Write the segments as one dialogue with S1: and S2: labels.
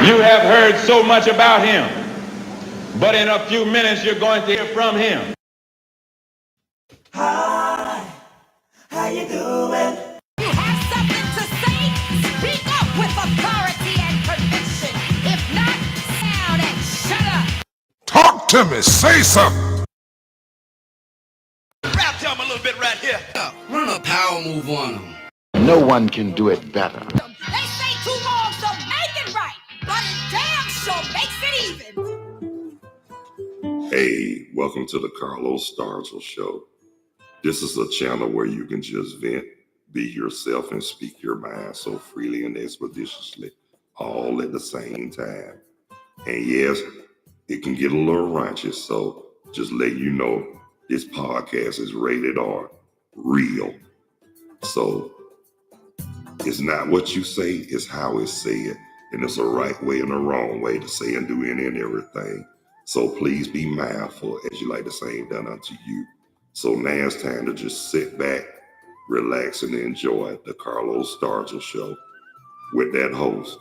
S1: You have heard so much about him, but in a few minutes you're going to hear from him.
S2: Hi, how you doing?
S3: You have something to say? Speak up with authority and conviction. If not, sound and shut up.
S4: Talk to me, say something.
S5: Rap to him a little bit right here.
S6: Run a power move on him.
S7: No one can do it better.
S3: They say two wrongs don't make it right, but it damn sure makes it even.
S8: Hey, welcome to the Carlos Stargell Show. This is a channel where you can just vent, be yourself, and speak your mind so freely and expeditiously, all at the same time. And yes, it can get a little raunchy, so just let you know this podcast is rated R, real. So it's not what you say, it's how it's said. And it's a right way and a wrong way to say and do any and everything. So please be mindful as you like the same done unto you. So now it's time to just sit back, relax, and enjoy the Carlos Stargell Show with that host,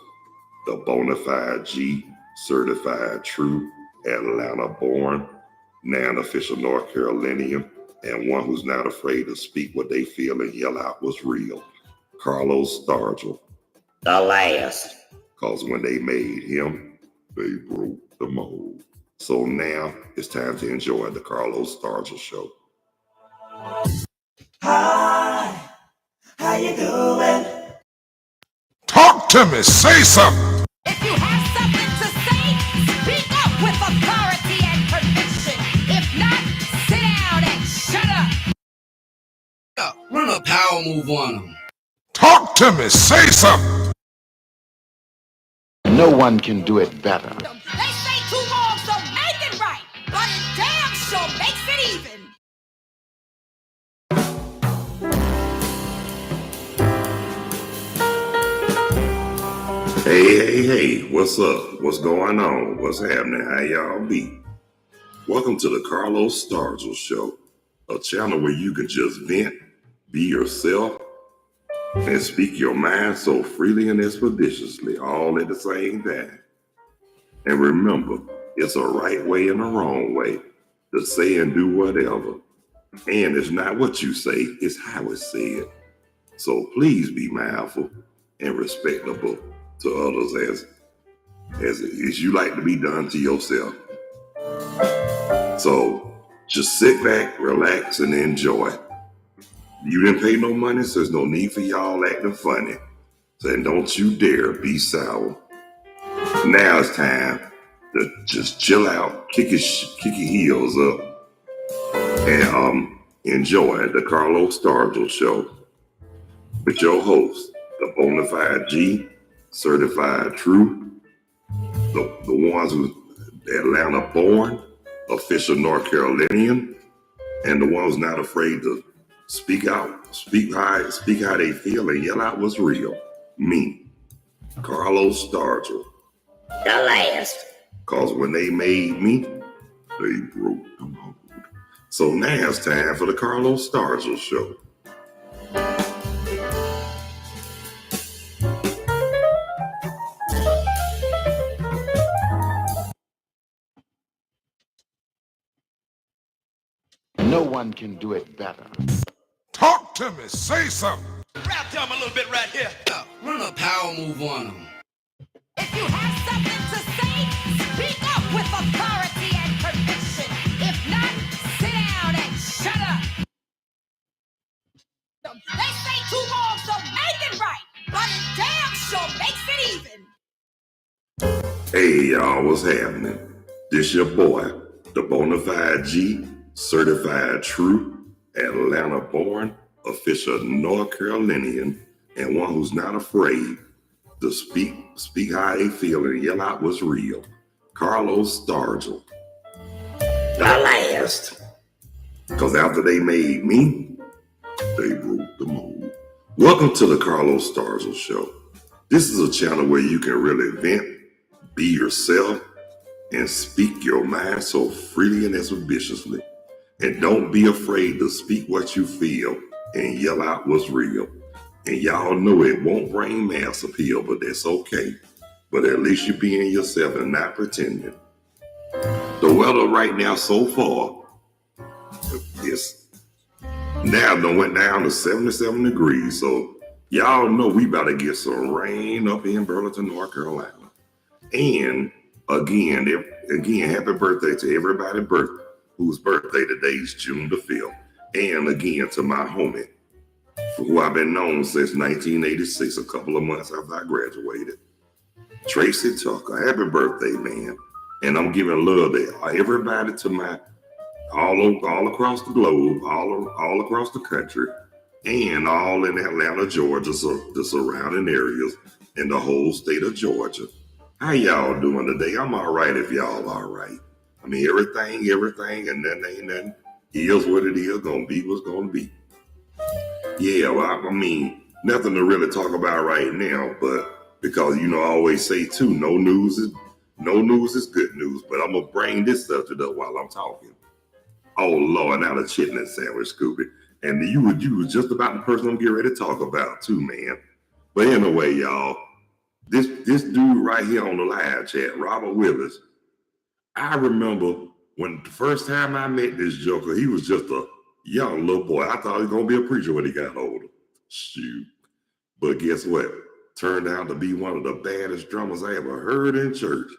S8: the bona fide G, certified true, Atlanta born, now an official North Carolinian, and one who's not afraid to speak what they feel and yell out what's real. Carlos Stargell.
S2: The last.
S8: Cause when they made him, they broke the mold. So now it's time to enjoy the Carlos Stargell Show.
S2: Hi, how you doing?
S4: Talk to me, say something.
S3: If you have something to say, speak up with authority and conviction. If not, sit down and shut up.
S6: Run a power move on him.
S4: Talk to me, say something.
S7: No one can do it better.
S3: They say two wrongs don't make it right, but it damn sure makes it even.
S8: Hey, what's up? What's going on? What's happening? How y'all be? Welcome to the Carlos Stargell Show, a channel where you can just vent, be yourself, and speak your mind so freely and expeditiously, all at the same time. And remember, it's a right way and a wrong way to say and do whatever. And it's not what you say, it's how it's said. So please be mindful and respectable to others as you like to be done to yourself. So just sit back, relax, and enjoy. You didn't pay no money, so there's no need for y'all acting funny. So then don't you dare be sour. Now it's time to just chill out, kick your heels up, and enjoy the Carlos Stargell Show with your host, the bona fide G, certified true, the ones who's Atlanta born, official North Carolinian, and the ones not afraid to speak out, speak how they feel, and yell out what's real. Me, Carlos Stargell.
S2: The last.
S8: Cause when they made me, they broke the mold. So now it's time for the Carlos Stargell Show.
S7: No one can do it better.
S4: Talk to me, say something.
S5: Rap to him a little bit right here.
S6: Run a power move on him.
S3: If you have something to say, speak up with authority and conviction. If not, sit down and shut up. They say two wrongs don't make it right, but it damn sure makes it even.
S8: Hey y'all, what's happening? This your boy, the bona fide G, certified true, Atlanta born, official North Carolinian, and one who's not afraid to speak how they feel and yell out what's real. Carlos Stargell.
S2: The last.
S8: Because after they made me, they broke the mold. Welcome to the Carlos Stargell Show. This is a channel where you can really vent, be yourself, and speak your mind so freely and expeditiously. And don't be afraid to speak what you feel and yell out what's real. And y'all know it won't bring mass appeal, but that's okay. but at least you being yourself and not pretending. The weather right now so far is now done went down to 77 degrees. So y'all know we about to get some rain up in Burlington, North Carolina. And again, happy birthday to everybody whose birthday today is June the 5th. And again, to my homie, who I've been known since 1986, a couple of months after I graduated, Tracy Tucker. Happy birthday, man. And I'm giving love to everybody to my, all across the globe, all across the country, and all in Atlanta, Georgia, so the surrounding areas, and the whole state of Georgia. How y'all doing today? I'm all right if y'all all right. I mean, everything, and nothing ain't nothing. Is what it is, gonna be what's gonna be. Yeah, well, I mean, nothing to really talk about right now, but because, I always say too, no news is good news, but I'm gonna bring this subject up while I'm talking. Oh Lord, now the chitlin sandwich, Scooby. And you was just about the person I'm getting ready to talk about too, man. But anyway, y'all, this dude right here on the live chat, Robert Willis, I remember when the first time I met this joker, he was just a young little boy. I thought he was going to be a preacher when he got older. Shoot. But guess what? Turned out to be one of the baddest drummers I ever heard in church.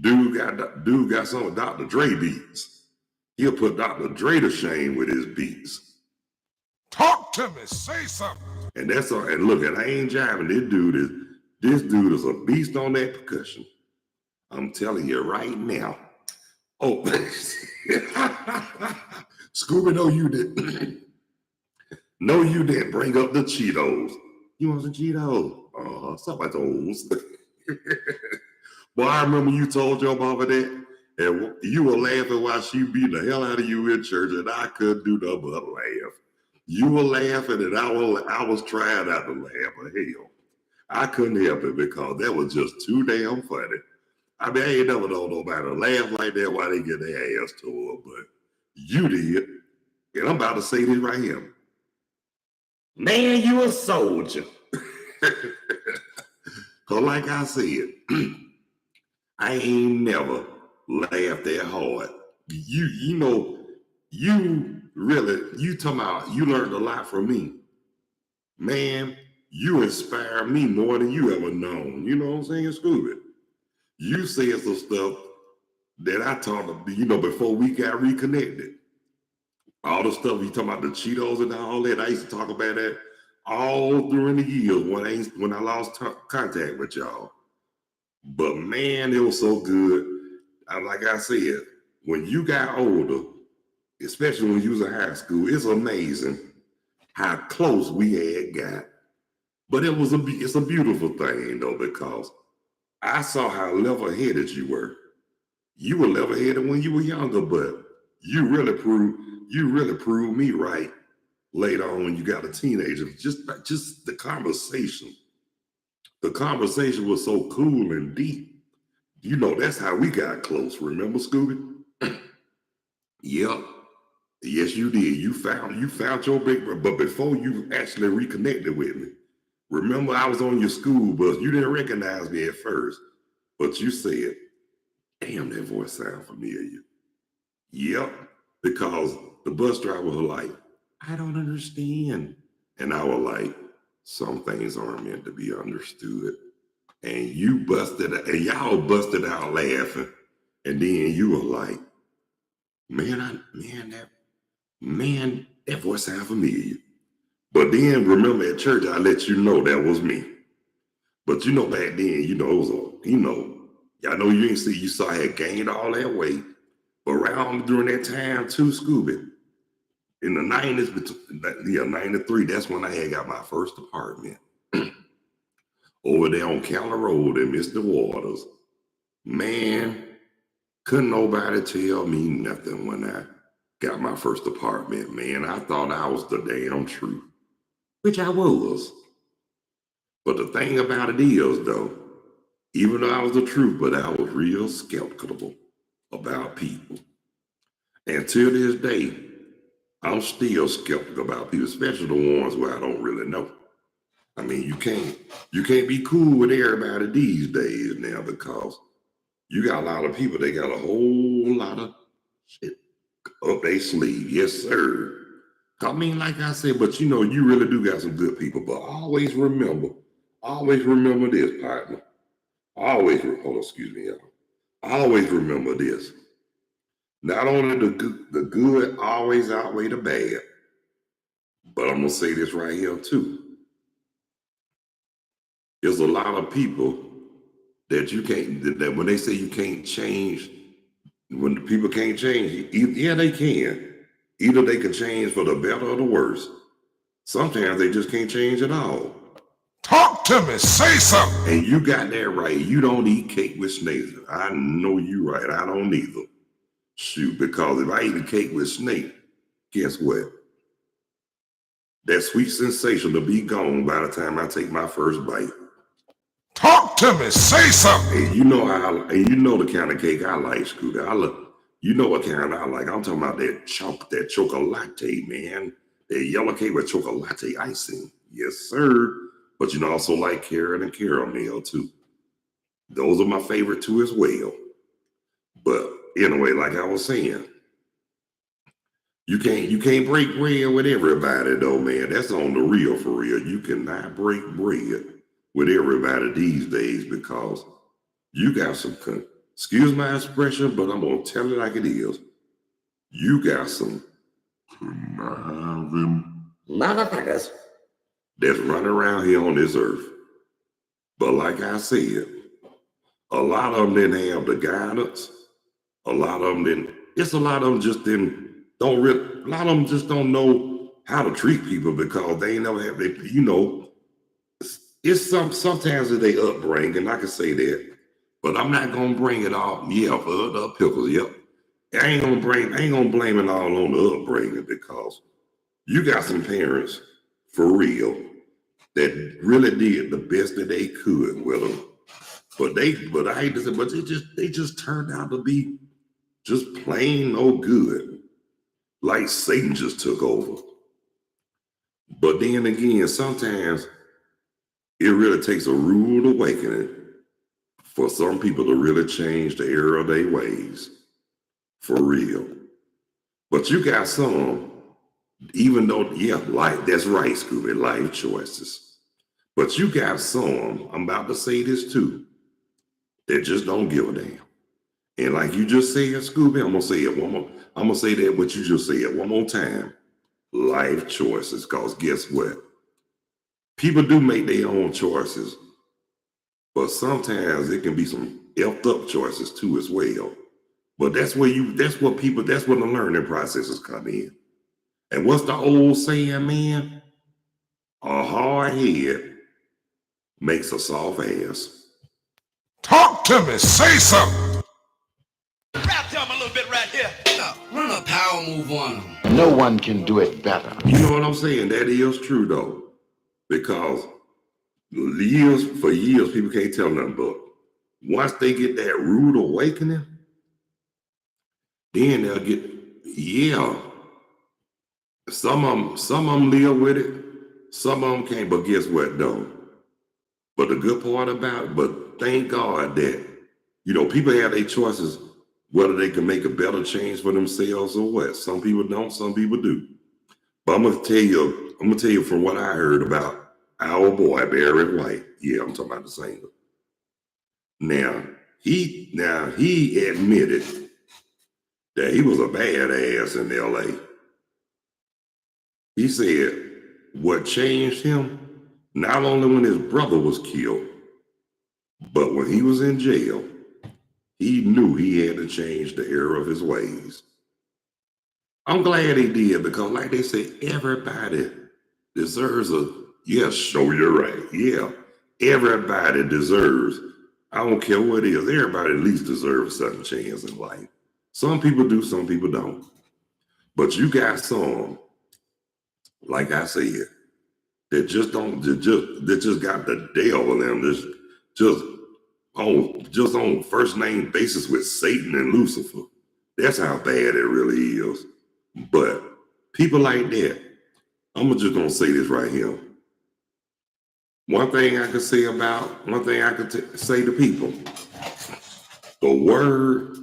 S8: Dude got some of Dr. Dre beats. He'll put Dr. Dre to shame with his beats.
S4: Talk to me, say something.
S8: And that's all. And look, I ain't jiving. This dude is a beast on that percussion. I'm telling you right now. Oh, Scooby, no, you didn't. No, you didn't bring up the Cheetos. You want some Cheetos? Something like those. Well, I remember you told your mama that, and you were laughing while she beat the hell out of you in church, and I couldn't do nothing but laugh. You were laughing, and I was trying not to laugh, but hell, I couldn't help it because that was just too damn funny. I mean, I ain't never known nobody to laugh like that while they get their ass tore up, but you did. And I'm about to say this right here. Man, you a soldier. Because like I said, I ain't never laughed that hard. You talking about you learned a lot from me. Man, you inspire me more than you ever known. You know what I'm saying, Scooby? You said some stuff that I talked, before we got reconnected. All the stuff you talking about, the Cheetos and all that, I used to talk about that all during the years when I lost contact with y'all. But man, it was so good. Like I said, when you got older, especially when you was in high school, it's amazing how close we had got. But it's a beautiful thing though, because I saw how level-headed you were. You were level-headed when you were younger, but you really proved me right later on when you got a teenager. Just the conversation. The conversation was so cool and deep. That's how we got close. Remember, Scooby? Yep. Yes, you did. You found your big brother, but before you actually reconnected with me, remember I was on your school bus. You didn't recognize me at first, but you said, damn, that voice sounds familiar. Yep, because the bus driver was like, I don't understand. And I was like, some things aren't meant to be understood. And y'all busted out laughing. And then you were like, that voice sounds familiar. But then remember at church, I let you know that was me. But back then, it was I know you saw I had gained all that weight. But around during that time too, Scooby, in the 90s, 93, that's when I had got my first apartment. Over there on Keller Road in Mr. Waters. Man, couldn't nobody tell me nothing when I got my first apartment, man. I thought I was the damn truth, which I was. But the thing about it is, though, even though I was the truth, but I was real skeptical about people. And to this day, I'm still skeptical about people, especially the ones where I don't really know. I mean, you can't be cool with everybody these days now because you got a lot of people, they got a whole lot of shit up their sleeve. Yes, sir. I mean, like I said, but you really do got some good people. But always remember this, partner. Excuse me, y'all. Always remember this. Not only the good always outweigh the bad, but I'm gonna say this right here too. There's a lot of people that you can't, that when they say you can't change, when the people can't change, yeah, they can. Either they can change for the better or the worse. Sometimes they just can't change at all.
S4: Talk to me. Say something.
S8: And you got that right. You don't eat cake with snakes. I know you right. I don't either. Shoot, because if I eat a cake with snake, guess what? That sweet sensation will be gone by the time I take my first bite.
S4: Talk to me. Say something.
S8: And you know the kind of cake I like, Scooter. You know what kind I like. I'm talking about that chocolate, man. That yellow cake with chocolate icing. Yes, sir. But I also like carrot and caramel too. Those are my favorite too as well. But anyway, like I was saying, you can't break bread with everybody though, man. That's on the real for real. You cannot break bread with everybody these days because you got some, excuse my expression, but I'm gonna tell it like it is. You got some conniving
S2: Motherfuckers.
S8: that's running around here on this earth. But like I said, a lot of them didn't have the guidance. A lot of them didn't. It's a lot of them just didn't. A lot of them just don't know how to treat people because they ain't never have. It's sometimes it's their upbringing. I can say that, but I'm not gonna bring it all. Yeah, for the pickles. Yep. I ain't gonna blame it all on the upbringing because you got some parents for real that really did the best that they could with them. But I hate to say, but they just turned out to be just plain no good. Like Satan just took over. But then again, sometimes it really takes a rude awakening for some people to really change the error of their ways. For real. But you got some, even though, that's right, Scooby, life choices. But you got some, I'm about to say this too, that just don't give a damn. And like you just said, Scooby, I'm gonna say it one more. I'm gonna say that what you just said one more time. Life choices, because guess what? People do make their own choices, but sometimes it can be some effed up choices too as well. But that's where the learning processes come in. And what's the old saying, man? A hard head makes a soft ass.
S4: Talk to me. Say something.
S5: Rap them a little bit right here.
S6: Run a power move on them.
S7: No one can do it better.
S8: You know what I'm saying? That is true though. Because for years, people can't tell nothing, but once they get that rude awakening, then they'll get, some of them live with it, some of them can't, but guess what though? But the good part about it, but thank God that, people have their choices, whether they can make a better change for themselves or what. Some people don't, some people do. But I'm gonna tell you from what I heard about our boy Barry White. Yeah, I'm talking about the singer. Now he admitted that he was a badass in LA. He said what changed him, not only when his brother was killed, but when he was in jail, he knew he had to change the error of his ways. I'm glad he did because, like they say, everybody deserves show you're right. Yeah, everybody deserves. I don't care what it is. Everybody at least deserves a second chance in life. Some people do, some people don't. But you got some, like I said, that just got the devil in them. Just on first name basis with Satan and Lucifer. That's how bad it really is. But people like that, I'm just gonna say this right here. one thing I could say to people, the word,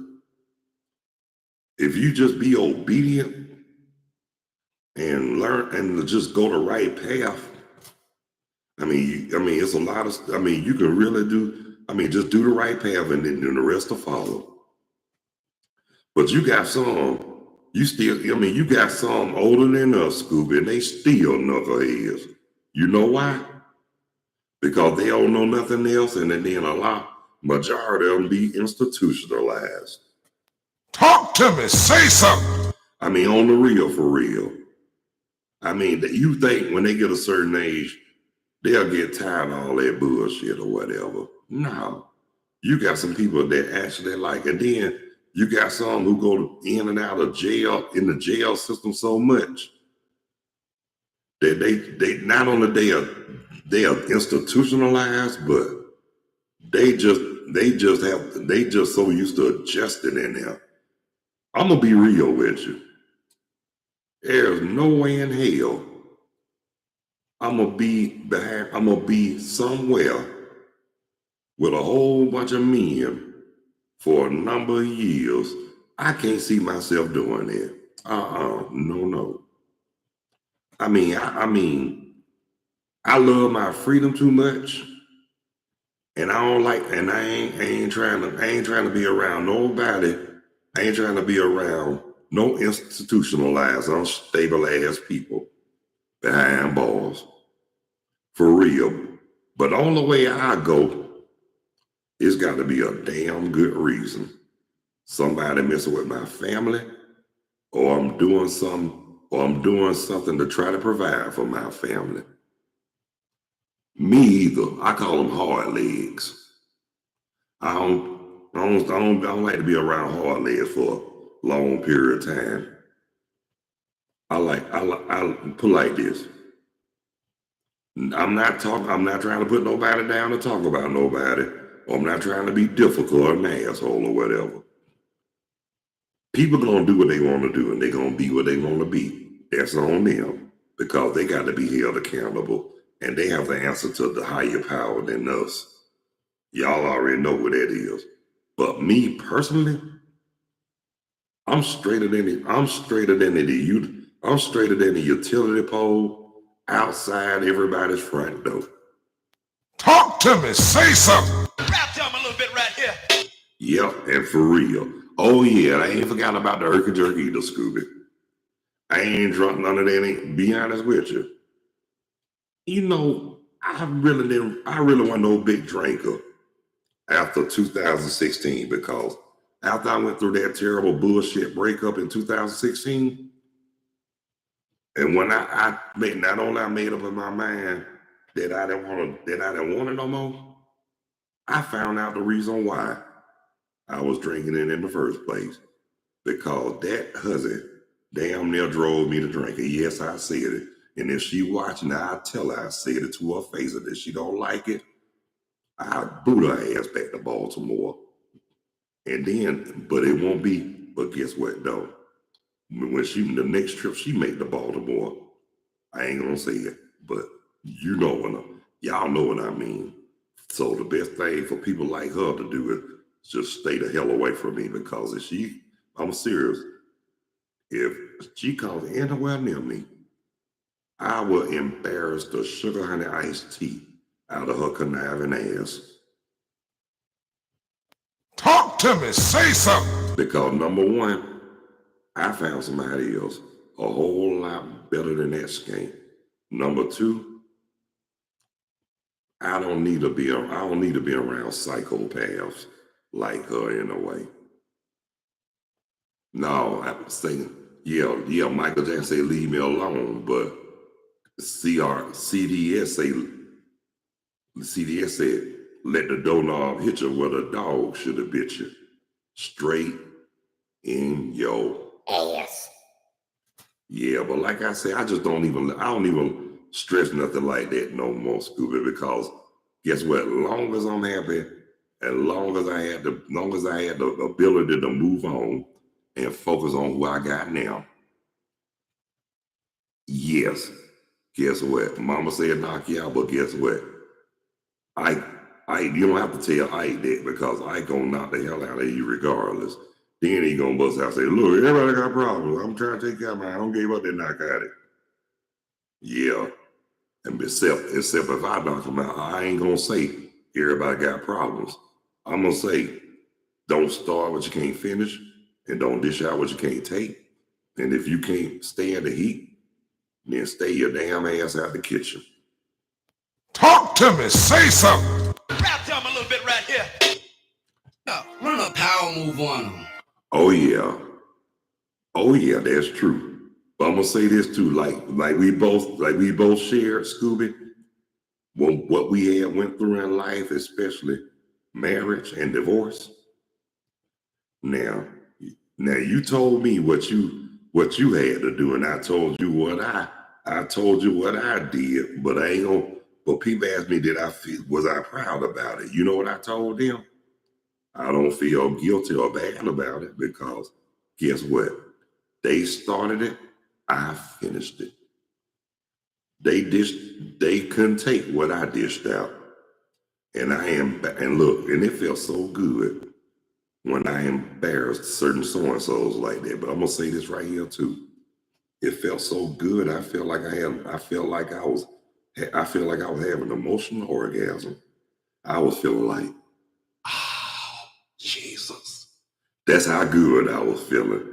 S8: if you just be obedient and learn and just go the right path, it's a lot of, you can really do, just do the right path and then the rest will follow. But you got some, you got some older than us, Scooby, and they still knuckleheads. You know why? Because they don't know nothing else, and then majority of them be institutionalized.
S4: Talk to me. Say something.
S8: On the real, for real. That you think when they get a certain age, they'll get tired of all that bullshit or whatever. No. You got some people that actually like it. Then you got some who go in and out of jail, in the jail system so much that they not only they are institutionalized, but they just so used to adjusting in there. I'm gonna be real with you. There's no way in hell I'm gonna be somewhere with a whole bunch of men for a number of years. I can't see myself doing it. No. I love my freedom too much, and I don't like, and I ain't trying to be around nobody. I ain't trying to be around no institutionalized, unstable ass people behind bars. For real. But the only way I go, it's got to be a damn good reason. Somebody messing with my family, or I'm doing something to try to provide for my family. Me either. I call them hard legs. I don't like to be around hard legs for a long period of time. I put like this. I'm not trying to put nobody down or talk about nobody, or I'm not trying to be difficult or an asshole or whatever. People gonna do what they want to do, and they gonna be what they want to be. That's on them, because they got to be held accountable, and they have to answer to the higher power than us. Y'all already know what that is. But me personally, I'm straighter than the utility pole outside everybody's front door.
S4: Talk to me. Say something.
S5: Rap to him a little bit right here.
S8: Yep, and for real. Oh yeah, I ain't forgot about the Herky Jerky either, Scooby. I ain't drunk none of that, be honest with you. I really wasn't no big drinker after 2016, because after I went through that terrible bullshit breakup in 2016, and when I made up in my mind that I didn't want it no more, I found out the reason why I was drinking it in the first place. Because that hussy damn near drove me to drink it. Yes, I said it. And if she watching, I tell her I said it to her face. And if she don't like it, I boot her ass back to Baltimore. And then, but it won't be. But guess what, though? When the next trip she make to Baltimore, I ain't gonna say it, but y'all know what I mean. So the best thing for people like her to do is just stay the hell away from me, because I'm serious, if she comes anywhere near me, I will embarrass the sugar honey iced tea out of her conniving ass.
S4: Talk to me. Say something.
S8: Because number one, I found somebody else a whole lot better than that skank. Number two, I don't need to be around psychopaths like her in a way. No, I'm saying, yeah, Michael Jackson say leave me alone, but CDS said let the doorknob hit you where the dog should have bit you. Straight in your
S2: ass.
S8: Yeah, but like I said, I don't even stress nothing like that no more, Scooby, because guess what? Long as I'm happy, and long as I had the ability to move on and focus on who I got now. Yes. Guess what? Mama said knock you out, but guess what? You don't have to tell Ike that because Ike gonna knock the hell out of you regardless. Then he gonna bust out and say, look, everybody got problems. I'm trying to take care of mine. I don't give up that narcotic. Yeah. And except if I knock him out, I ain't gonna say everybody got problems. I'm gonna say, don't start what you can't finish and don't dish out what you can't take. And if you can't stand the heat, then stay your damn ass out the kitchen.
S4: Talk to me. Say something.
S5: Rap to him a little bit right here.
S6: Run a power move on him.
S8: Oh yeah, that's true. But I'm gonna say this too, like we both shared, Scooby. What we had went through in life, especially marriage and divorce. Now you told me what you had to do, and I told you what I did. But I ain't gonna. But people asked me, was I proud about it? You know what I told them? I don't feel guilty or bad about it because guess what? They started it, I finished it. They couldn't take what I dished out. And look, and it felt so good when I embarrassed certain so-and-sos like that. But I'm gonna say this right here too. It felt so good. I feel like I was having an emotional orgasm. I was feeling like, Jesus. That's how good I was feeling.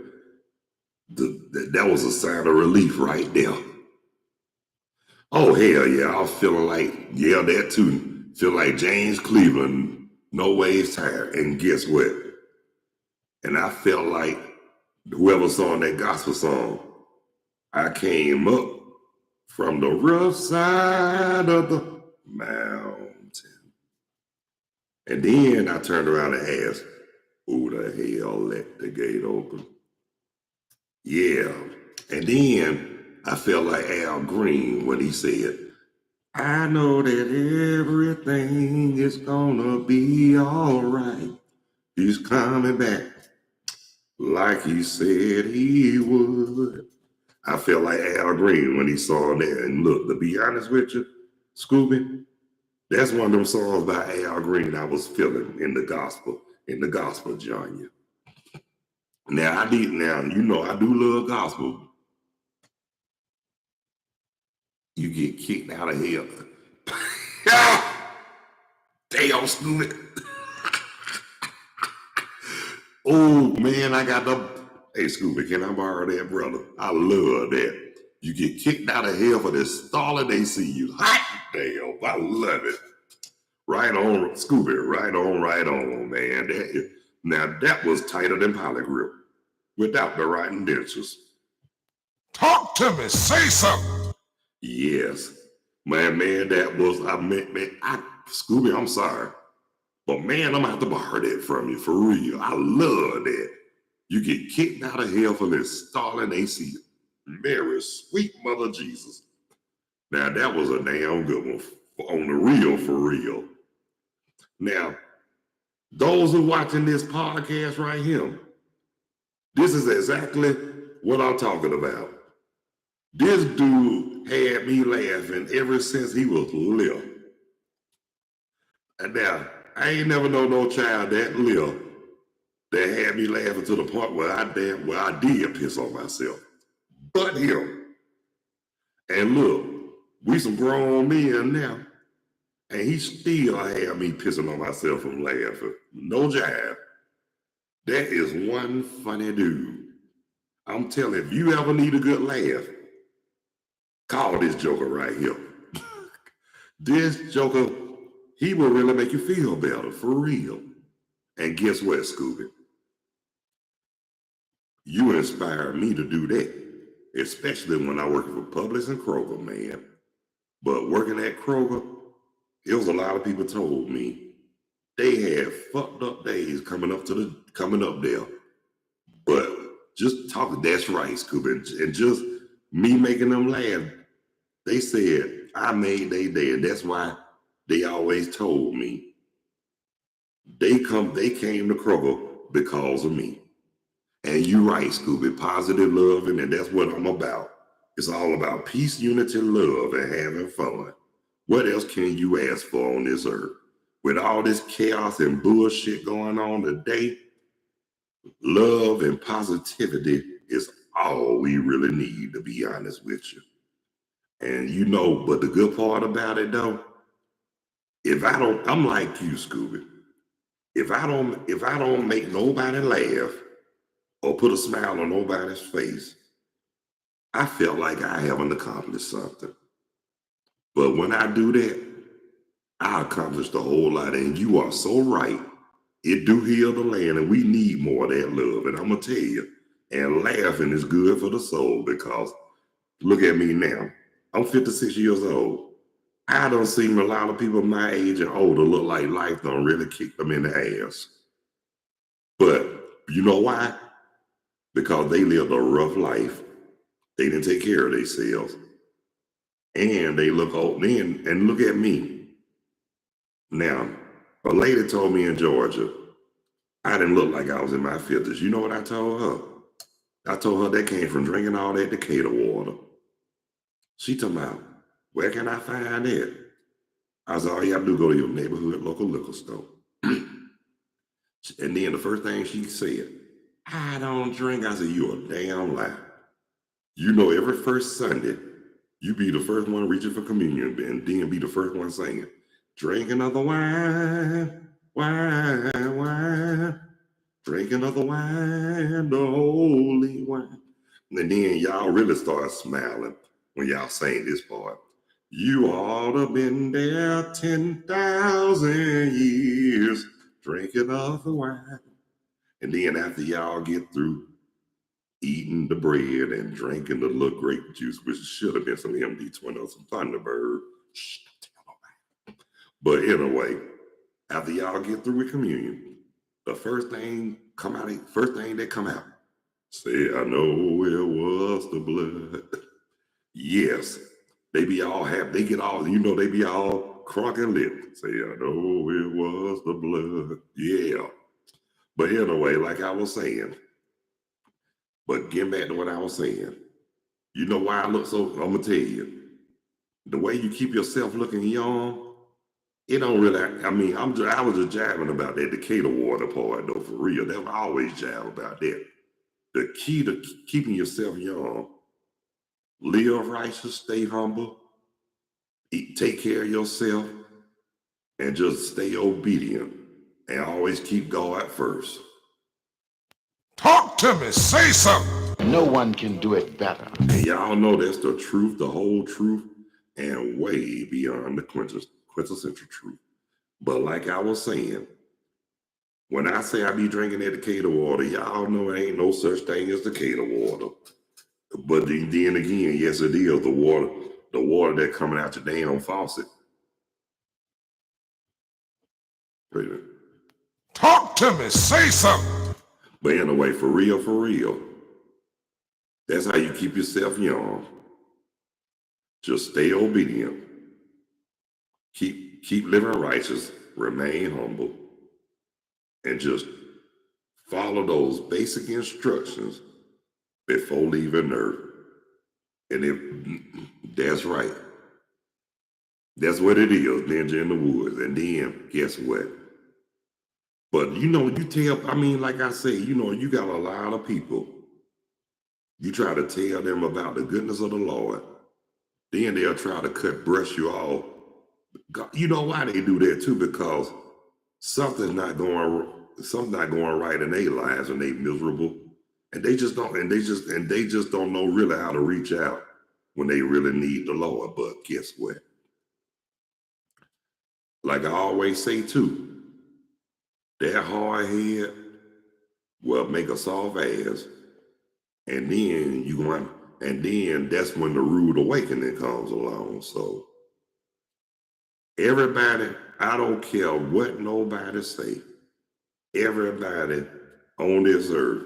S8: That was a sign of relief right there. Oh, hell yeah. I was feeling like, yeah, that too. Feel like James Cleveland, No Ways Tired. And guess what? And I felt like whoever sang that gospel song, I came up from the rough side of the mountain. And then I turned around and asked, who the hell let the gate open? Yeah. And then I felt like Al Green when he said, I know that everything is gonna be all right. He's coming back like he said he would. I felt like Al Green when he saw that. And look, to be honest with you, Scooby, that's one of them songs by Al Green I was feeling in the gospel genre. Now, you know I do love gospel. You get kicked out of hell. Damn, Scooby. Oh, man, I got the... Hey, Scooby, can I borrow that, brother? I love that. You get kicked out of hell for this stalling they see you. Hot damn, I love it. Right on, Scooby, right on, man. That was tighter than Polygrip without the right dentures.
S4: Talk to me. Say something.
S8: Yes. Man, that was, Scooby, I'm sorry. But man, I'm gonna have to borrow that from you, for real. I love that. You get kicked out of hell for this stalling AC. Mary, sweet mother Jesus. Now, that was a damn good one on the real, for real. Now, those who watching this podcast right here, this is exactly what I'm talking about. This dude had me laughing ever since he was little. And now, I ain't never known no child that little that had me laughing to the point where I did piss on myself. But him. And look, we some grown men now. And he still had me pissing on myself from laughing. No jive. That is one funny dude. I'm telling you, if you ever need a good laugh, call this joker right here. This joker, he will really make you feel better, for real. And guess what, Scooby? You inspired me to do that, especially when I worked for Publix and Kroger, man. But working at Kroger, it was a lot of people told me they had fucked up days coming up there. But just talking, that's right, Scooby, and just me making them laugh. They said I made their day, and that's why they always told me they came to Kroger because of me. And you're right, Scooby, positive loving, and that's what I'm about. It's all about peace, unity, love, and having fun. What else can you ask for on this earth? With all this chaos and bullshit going on today, love and positivity is all we really need, to be honest with you. And you know, but the good part about it though, I'm like you, Scooby. If I don't make nobody laugh or put a smile on nobody's face, I felt like I haven't accomplished something. But when I do that, I accomplished a whole lot. And you are so right. It do heal the land, and we need more of that love. And I'm gonna tell you, and laughing is good for the soul, because look at me now. I'm 56 years old. I don't see a lot of people my age and older look like life done really kick them in the ass. But you know why? Because they lived a rough life. They didn't take care of themselves. And they look old. And look at me. Now, a lady told me in Georgia, I didn't look like I was in my 50s. You know what I told her? I told her that came from drinking all that Decatur water. She told me, where can I find it? I said, all you have to do is go to your neighborhood local liquor store. And then the first thing she said, I don't drink. I said, you a damn lie. You know, every first Sunday, you be the first one reaching for communion and then be the first one singing, drink another wine, wine, wine. Drink another wine, the holy wine. And then y'all really start smiling when y'all sing this part. You ought to been there 10,000 years drinking of the wine. And then after y'all get through eating the bread and drinking the little grape juice, which should have been some MD20 or some Thunderbird. Shh, don't tell nobody. But anyway, after y'all get through with communion, the first thing that come out, say, I know it was the blood. Yes, they be all happy. They get all, they be all crunk and lip. Say, I know it was the blood. Yeah. But anyway, like I was saying, but getting back to what I was saying, you know why I look so, I'm going to tell you, the way you keep yourself looking young, it don't really, I was just jiving about that Decatur water part though, for real. That was always jive about that. The key to keeping yourself young, live righteous, stay humble, take care of yourself, and just stay obedient, and always keep God first.
S4: Talk to me, say something.
S7: No one can do it better.
S8: And y'all know that's the truth, the whole truth, and way beyond the quintessential truth. But like I was saying, when I say I be drinking that Decatur water, y'all know it ain't no such thing as Decatur water. But then again, yes, it is the water that coming out your damn faucet. Wait a minute.
S4: Talk to me, say something.
S8: But anyway, for real, that's how you keep yourself young. Just stay obedient. Keep living righteous, remain humble, and just follow those basic instructions before leaving Earth. And if that's right, that's what it is, Ninja in the Woods. And then guess what? But like I say, you got a lot of people. You try to tell them about the goodness of the Lord, then they'll try to brush you off. You know why they do that too? Because something's not going right in their lives, and they miserable, and they just don't know really how to reach out when they really need the Lord. But guess what? Like I always say too, that hard head will make a soft ass, and then that's when the rude awakening comes along. So everybody, I don't care what nobody say, everybody on this earth,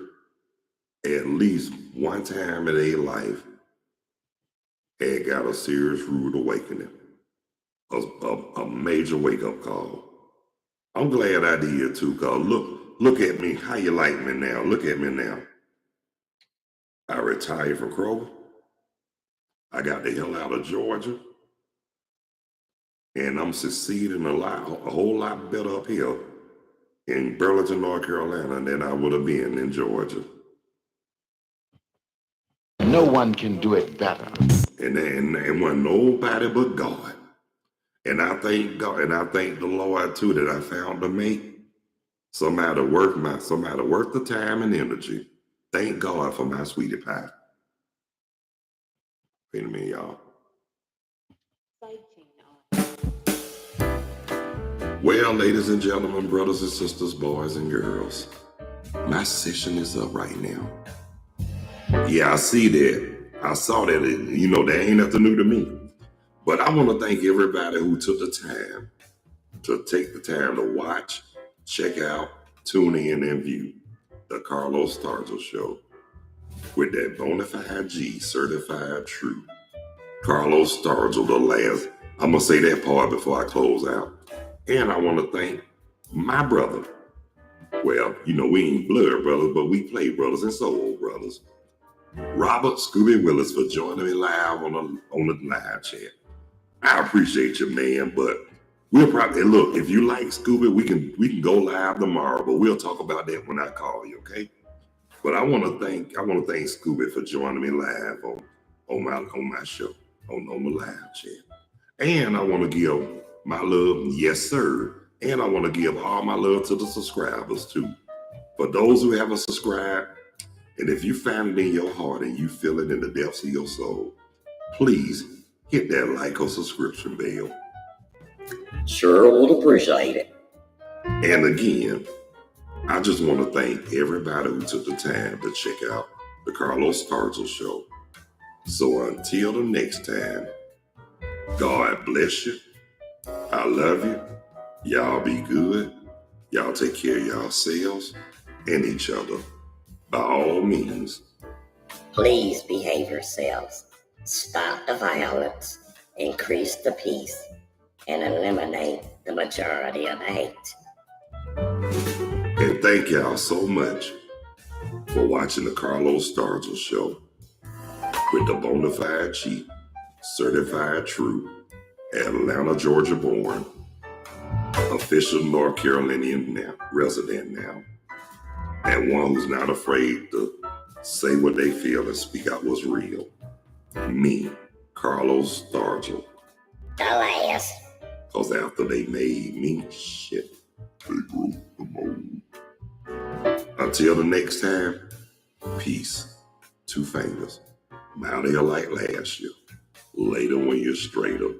S8: at least one time in their life, had got a serious rude awakening, a major wake-up call. I'm glad I did too, because look at me. How you like me now? Look at me now. I retired from Kroger. I got the hell out of Georgia. And I'm succeeding a whole lot better up here in Burlington, North Carolina than I would have been in Georgia.
S7: No one can do it better.
S8: And when nobody but God. And I thank God, and I thank the Lord too that I found a mate. Somebody worth the time and energy. Thank God for my sweetie pie. Wait a minute, y'all. Well, ladies and gentlemen, brothers and sisters, boys and girls, my session is up right now. Yeah, I see that. I saw that. That ain't nothing new to me. But I want to thank everybody who took the time to watch, check out, tune in, and view the Carlos Stargell Show with that bonafide G, certified true. Carlos Stargell, the last. I'm going to say that part before I close out. And I want to thank my brother. Well, we ain't blood brothers, but we play brothers and soul brothers. Robert Scooby Willis for joining me live on the live chat. I appreciate you, man, but we'll probably look. If you like Scooby, we can go live tomorrow, but we'll talk about that when I call you, okay? But I want to thank Scooby for joining me live on my show on the live chat, and I want to give my love, yes sir, and I want to give all my love to the subscribers too. For those who haven't subscribed, and if you find it in your heart and you feel it in the depths of your soul, please hit that like or subscription bell.
S2: Sure would appreciate it.
S8: And again, I just want to thank everybody who took the time to check out the Carlos Stargell Show. So until the next time, God bless you. I love you. Y'all be good. Y'all take care of yourselves and each other. By all means,
S2: Please behave yourselves. Stop the violence, increase the peace, and eliminate the majority of hate.
S8: and thank y'all so much for watching the Carlos Stargell Show with the bonafide cheat, certified true, Atlanta, Georgia born, official North Carolinian resident now, and one who's not afraid to say what they feel and speak out what's real. Me, Carlos Stargell.
S2: The last.
S8: Because after they made me, shit, they broke the mold. Until the next time, peace. Two fingers. Mount Air like last year. Later when you're straight up.